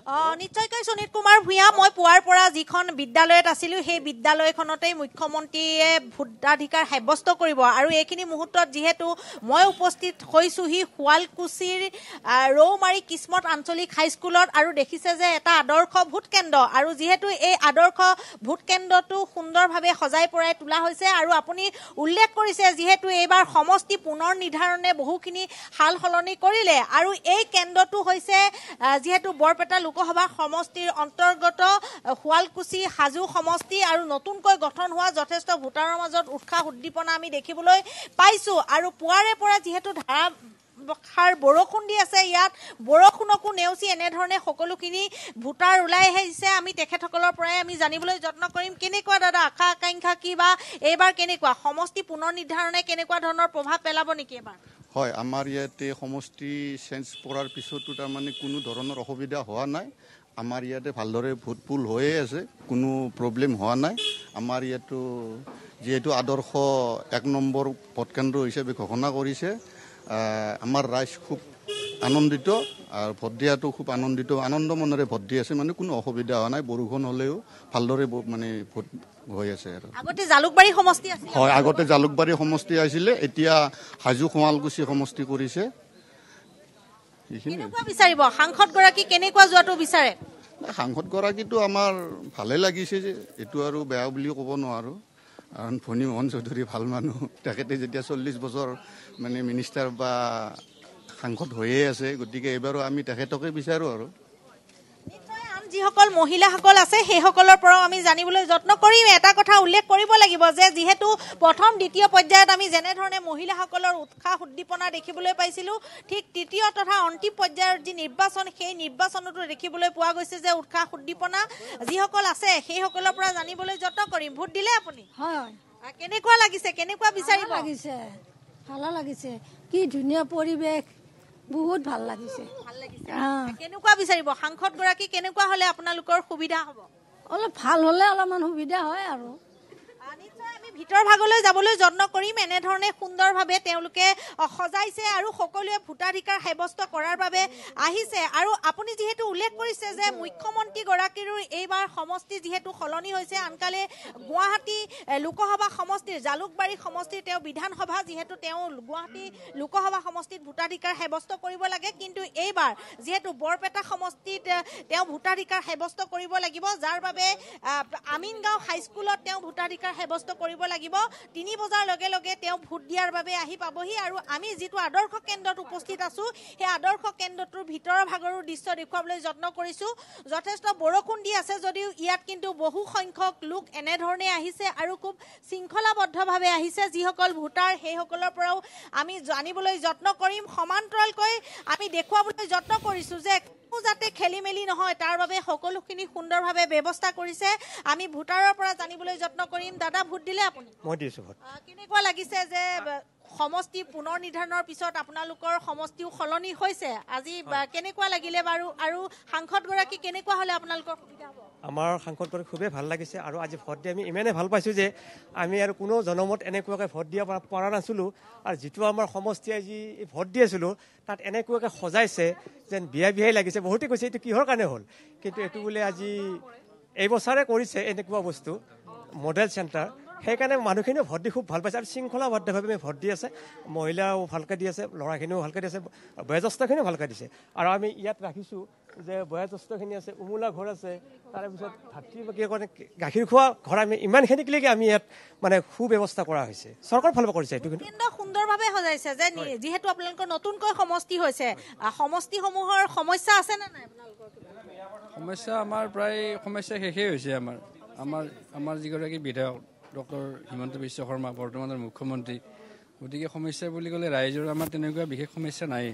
নিশ্চয়কৈ সুনীত কুমাৰ ভূঞা মই পুৱাৰ পৰা যিখন বিদ্যালয়ত আছিলোঁ সেই বিদ্যালয়খনতেই মুখ্যমন্ত্ৰীয়ে ভোটাধিকাৰ সাব্যস্ত কৰিব আৰু এইখিনি মুহূৰ্তত যিহেতু মই উপস্থিত হৈছোহি শুৱালকুছিৰ ৰৌমাৰী কিসমত আঞ্চলিক হাইস্কুলত আৰু দেখিছে যে এটা আদৰ্শ ভোট কেন্দ্ৰ আৰু যিহেতু এই আদৰ্শ ভোট কেন্দ্ৰটো সুন্দৰভাৱে সজাই পৰাই তোলা হৈছে আৰু আপুনি উল্লেখ কৰিছে যিহেতু এইবাৰ সমষ্টি পুনৰ নিৰ্ধাৰণে বহুখিনি সাল সলনি কৰিলে আৰু এই কেন্দ্ৰটো হৈছে যিহেতু বৰপেটা লোকসভা সমষ্টিৰ অন্তৰ্গত শুৱালকুছি হাজো সমষ্টি আৰু নতুনকৈ গঠন হোৱা যথেষ্ট ভোটাৰৰ মাজত উৎসাহ উদ্দীপনা আমি দেখিবলৈ পাইছোঁ আৰু পুৱাৰে পৰা যিহেতু ধাৰাসাৰ বৰষুণ দি আছে ইয়াত বৰষুণকো নেওচি এনেধৰণে সকলোখিনি ভোটাৰ ওলাই আহিছে আমি তেখেতসকলৰ পৰাই আমি জানিবলৈ যত্ন কৰিম কেনেকুৱা দাদা আশা আকাংক্ষা কি বা এইবাৰ কেনেকুৱা সমষ্টি পুনৰ নিৰ্ধাৰণে কেনেকুৱা ধৰণৰ প্ৰভাৱ পেলাব নেকি এবাৰ হয় আমাৰ ইয়াতে সমষ্টি চেঞ্জ কৰাৰ পিছতো তাৰমানে কোনো ধৰণৰ অসুবিধা হোৱা নাই আমাৰ ইয়াতে ভালদৰে ভোট পুল হৈয়ে আছে কোনো প্ৰব্লেম হোৱা নাই আমাৰ ইয়াতো যিহেতু আদৰ্শ 1 নম্বৰ ভোটকেন্দ্ৰ হিচাপে ঘোষণা কৰিছে আমাৰ ৰাইজ খুব আনন্দিত আৰু ভোট দিয়াটো খুব আনন্দ মনেৰে ভোট দি আছে মানে কোনো অসুবিধা হোৱা নাই বৰষুণ হ'লেও ভালদৰে মানে ভোট হৈ আছে আৰু আগতে জালুকবাৰী সমষ্টি আছিল হয় আগতে জালুকবাৰী সমষ্টি আছিলে এতিয়া হাজো শুৱালকুছি সমষ্টি কৰিছে কেনেকুৱা বিচাৰিব সাংসদ গৰাকী কেনেকুৱা যোৱাটো বিচাৰে সাংসদ গৰাকীটো আমাৰ ভালে লাগিছে যে এইটো আৰু বেয়া বুলি ক'ব নোৱাৰো কাৰণ ফণী মোহন চৌধুৰী ভাল মানুহ তেখেতে যেতিয়া 40 বছৰ মানে মিনিষ্টাৰ বা সাংসদ হৈয়ে আছে গতিকে এইবাৰো আমি তেখেতকে বিচাৰো আৰু যিসকল মহিলাসকল আছে সেইসকলৰ পৰাও আমি জানিবলৈ যত্ন কৰিম এটা কথা উল্লেখ কৰিব লাগিব যে যিহেতু প্ৰথম দ্বিতীয় পৰ্যায়ত আমি যেনেধৰণে মহিলাসকলৰ উৎসাহ উদ্দীপনা দেখিবলৈ পাইছিলোঁ ঠিক তৃতীয় তথা অন্তিম পৰ্যায়ৰ যি নিৰ্বাচন সেই নিৰ্বাচনতো দেখিবলৈ পোৱা গৈছে যে উৎসাহ উদ্দীপনা যিসকল আছে সেইসকলৰ পৰা জানিবলৈ যত্ন কৰিম ভোট দিলে আপুনি হয় কেনেকুৱা লাগিছে কেনেকুৱা বিচাৰিব লাগিছে ভালো লাগিছে কি ধুনীয়া পৰিৱেশ বহুত ভাল লাগিছে কেনেকুৱা বিচাৰিব সাংসদ গৰাকী কেনেকুৱা হলে আপোনালোকৰ সুবিধা হ'ব অলপ ভাল হলে অলপমান সুবিধা হয় আৰু আমি ভিতৰ ভাগলৈ যাবলৈ যত্ন কৰিম এনেধৰণে সুন্দৰভাৱে তেওঁলোকে সজাইছে আৰু সকলোৱে ভোটাধিকাৰ সাব্যস্ত কৰাৰ বাবে আহিছে আৰু আপুনি যিহেতু উল্লেখ কৰিছে যে মুখ্যমন্ত্ৰী গৰাকীৰো এইবাৰ সমষ্টি যিহেতু সলনি হৈছে আনকালে গুৱাহাটী লোকসভা সমষ্টিৰ জালুকবাৰী সমষ্টিৰ তেওঁ বিধানসভা যিহেতু তেওঁ গুৱাহাটী লোকসভা সমষ্টিত ভোটাধিকাৰ সাব্যস্ত কৰিব লাগে কিন্তু এইবাৰ যিহেতু বৰপেটা সমষ্টিত তেওঁ ভোটাধিকাৰ সাব্যস্ত কৰিব লাগিব যাৰ বাবে আমিনগাঁও হাইস্কুলত তেওঁ ভোটাধিকাৰ সাব্যস্ত কৰিব লাগিব 3 বজাৰ লগে লগে তেওঁ ভোট দিয়াৰ বাবে আহি পাবহি আৰু আমি যেটো আদৰ্শ কেন্দ্ৰত উপস্থিত আছো সেই আদৰ্শ কেন্দ্ৰটোৰ ভিতৰৰ ভাগৰৰ দৃশ্য দেখুৱাবলৈ যত্ন কৰিছো যথেষ্ট বৰষুণ দি আছে যদিও ইয়াত কিন্তু বহু সংখ্যক লোক এনেধৰণে আহিছে আৰু খুব শৃংখলাবদ্ধভাৱে আহিছে যিসকল ভোটাৰ সেইসকলৰ পৰাও আমি জানিবলৈ যত্ন কৰিম সমান্তৰালকৈ আমি দেখুৱাবলৈ যত্ন কৰিছো যে যাতে খেলি মেলি নহয় তাৰ বাবে সকলোখিনি সুন্দৰভাৱে ব্যৱস্থা কৰিছে আমি ভোটাৰৰ পৰা জানিবলৈ যত্ন কৰিম দাদা ভোট দিলে আপুনি মই দিছো ভোট কেনেকুৱা লাগিছে যে সমষ্টি পুনৰ নিৰ্ধাৰণৰ পিছত আপোনালোকৰ সমষ্টিও সলনি হৈছে আজি কেনেকুৱা লাগিলে বাৰু আৰু সাংসদ গৰাকী কেনেকুৱা হলে আপোনালোকৰ সুবিধা হ'ব আমাৰ সাংসদ গৰাকী খুবেই ভাল লাগিছে আৰু আজি ভোট দি আমি ইমানে ভাল পাইছো যে আমি আৰু কোনো জনমত এনেকুৱাকৈ ভোট দিয়া পৰা নাছিলো আৰু যেটো আমাৰ সমষ্টি আজি ভোট দি আছিলো তাত এনেকুৱাকৈ সজাইছে যেন বিয়াই লাগিছে বহুতে কৈছে এইটো কিহৰ কাৰণে হ'ল কিন্তু এইটো বোলে আজি এই বছৰে কৰিছে এনেকুৱা বস্তু মডেল চেণ্টাৰ সেইকাৰণে মানুহখিনিও ভোট দি খুব ভাল পাইছে আৰু শৃংখলাবদ্ধভাৱে ভোট দি আছে মহিলাও ভালকৈ দি আছে ল'ৰাখিনিও ভালকৈ দি আছে বয়োজ্যেষ্ঠখিনিও ভালকৈ দিছে আৰু আমি ইয়াত ৰাখিছোঁ যে বয়োজ্যেষ্ঠখিনি আছে উমোলা ঘৰ আছে তাৰপিছত ভাতৃ গাখীৰ খোৱা ঘৰ আমি ইমানখিনিলৈকে আমি ইয়াত মানে সুব্যৱস্থা কৰা হৈছে চৰকাৰৰ ফালৰ পৰা কৰিছে এইটো কিন্তু সুন্দৰভাৱে সজাইছে যে যিহেতু আপোনালোকৰ নতুনকৈ সমষ্টি হৈছে সমষ্টিসমূহৰ সমস্যা আছে নে নাই আপোনালোকৰ সমস্যা আমাৰ প্ৰায় সমস্যা শেষেই হৈছে আমাৰ যিগৰাকী বিধায়ক ডক্টৰ হিমন্ত বিশ্ব শৰ্মা বৰ্তমানৰ মুখ্যমন্ত্ৰী গতিকে সমস্যা বুলি ক'লে ৰাইজৰ আমাৰ তেনেকুৱা বিশেষ সমস্যা নাই